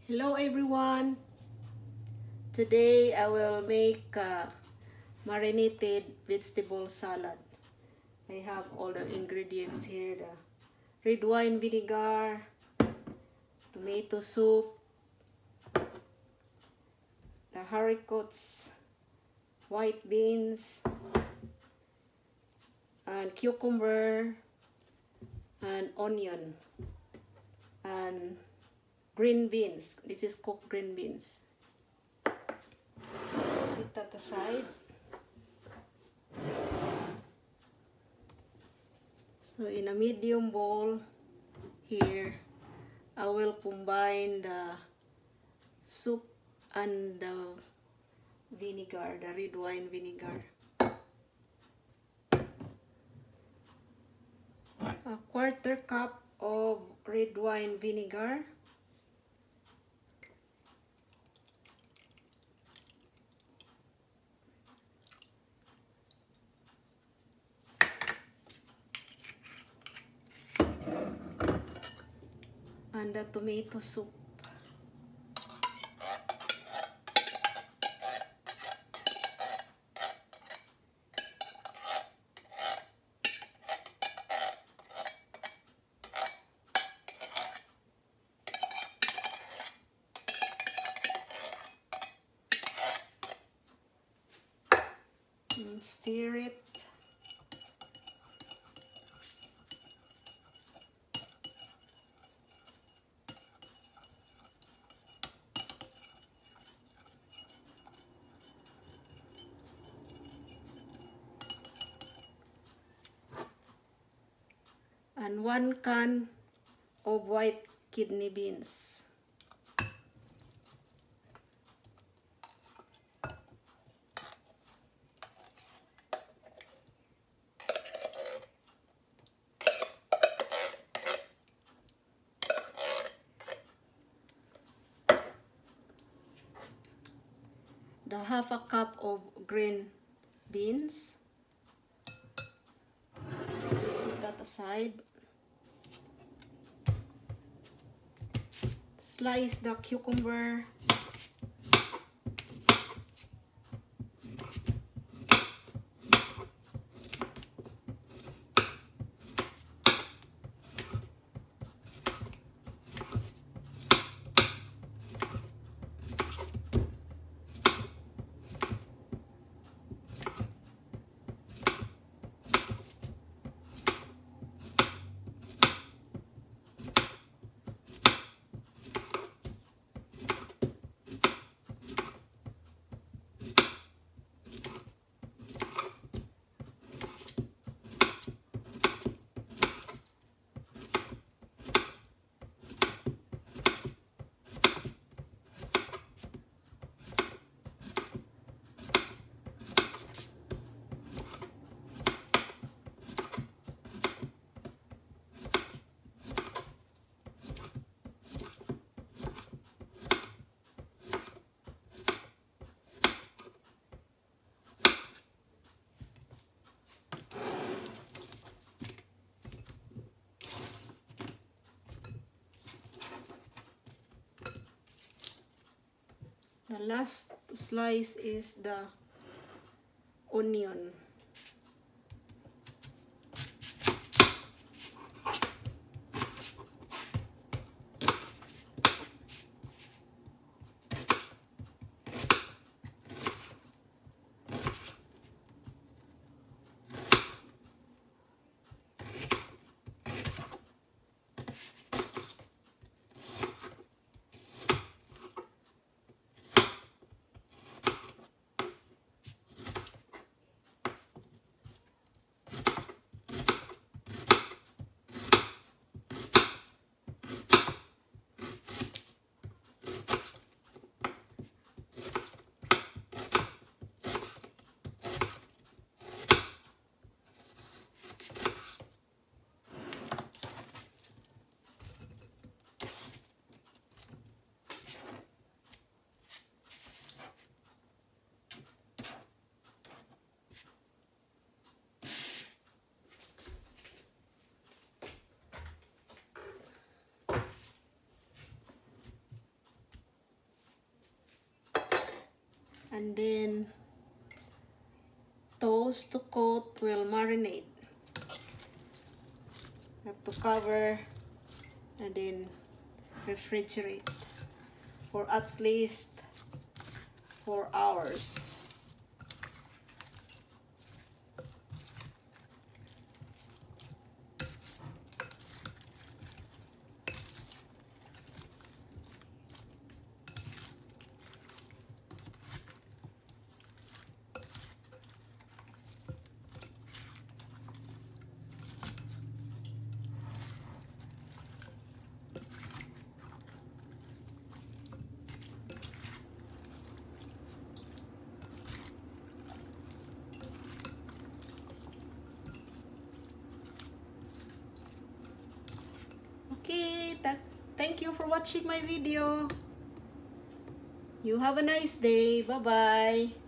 Hello everyone. Today I will make marinated vegetable salad. I have all the ingredients here: the red wine vinegar, tomato soup, the haricots, white beans, and cucumber, and onion, and green beans. This is cooked green beans. Set that aside. So in a medium bowl here, I will combine the soup and the vinegar, the red wine vinegar. A quarter cup of red wine vinegar. And the tomato soup. And stir it. And 1 can of white kidney beans. The half a cup of green beans. Put that aside. Slice the cucumber. The last slice is the onion. and then toast to coat will marinate. Have to cover and then refrigerate for at least 4 hours. Okay, thank you for watching my video. You have a nice day. Bye-bye.